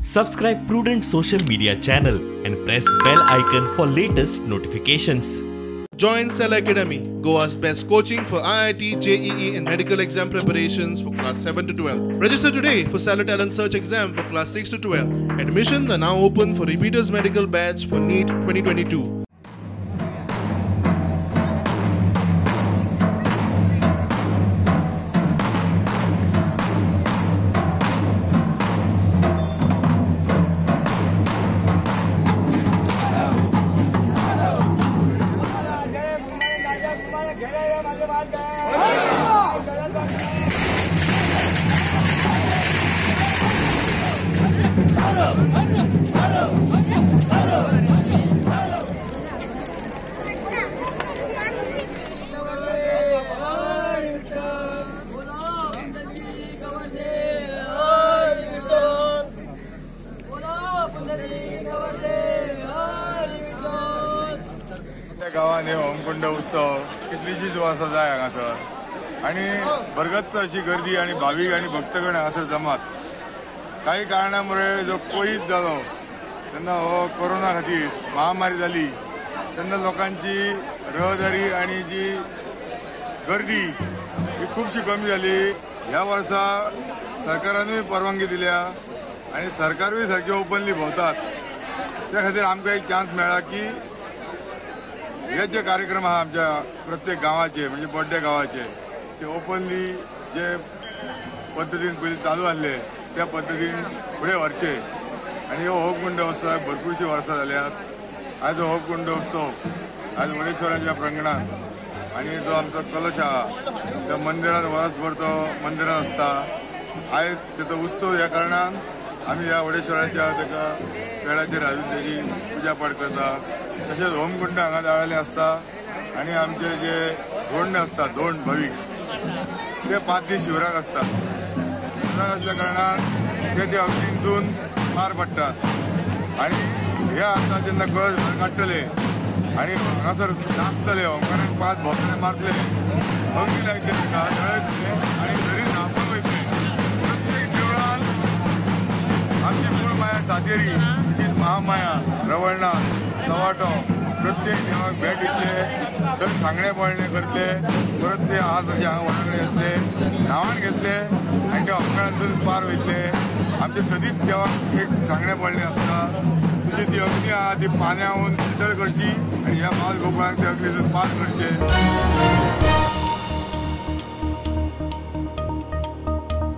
Subscribe Prudent social media channel and press bell icon for latest notifications. Join Cell Academy, Goa's best coaching for IIT, JEE and medical exam preparations for class 7 to 12. Register today for Cell Talent Search exam for class 6 to 12. Admissions are now open for repeaters medical batch for NEET 2022. गावांनी होमकुंड उत्सव कितलीशीच वर्सां जाय हांगासर आनी बरगत अशी गर्दी आनी भाविक आनी भक्तगण हांगासर जमात. काही कारणामुळे जो कोविड जालो तेन्ना हो कोरोना खातीर महामारी जाली तेन्ना लोकांची रहदारी आनी जी गर्दी ही खूबशी कमी जाली. ह्या वर्सा सरकारानूय परवानगी दिल्या आनी सरकारूय सारखे ओपनली भोंवतात. त्या खातीर आमकां एक चान्स मेळ्ळा की हे जे कार्यक्रम आहा आमच्या प्रत्येक गावाचे म्हणजे बड्डे गावाचे ते ओपनली जे पद्धतीन पयलीं चालू आसले त्या पद्धतीन फुडें व्हरचे आनी हो होमकुंड उत्सवाक भरपूरशी वर्सां जाल्यात. आयज हो होमकुंड उत्सव आयज वडेश्वराच्या प्रांगणात आनी जो आमचो कलश आहा त्या मंदिरान वर्सभर तो मंदिरान आसता. आयज तेचो उत्सव ह्या कारणान आमी ह्या वडेश्वराच्या ताका वेळाचेर हाडून तेजी पुजा पाठ करता. तशेंच होमकुंड हांगा जाळले आसता आनी आमचे जे धोंड आसता धोंड भावीक ते 5 दीस शिवराक आसता. शिवराक आसल्या कारणान ते अग्नीसून पार पडटात आनी हे आतां जेन्ना कळस भायर काडटले आनी हांगासर नाचतले होमकुंडाक 5 भोंवतणे मारतले अग्नी लायतले ताका जळयतले आनी घरी न्हांवपाक वयतले. प्रत्येक देवळान आमची मूळ माया सातेरी तशीच महामाया रवळनाथ सवाटो प्रत्येक देवाक भेट दितले थंय सांगणे पळणे करतले. परत ते आज अशें हांगा वडाकडे येतले न्हांवण घेतले आनी ते होमकुंडासून पार वयतले. आमचे सदीत देवाक एक सांगणे पळणे आसता तुजी ती अग्नी आहा ती पाण्याहून शितळ करची आनी ह्या माल गोपाळाक ते अग्नीसून पार करचे.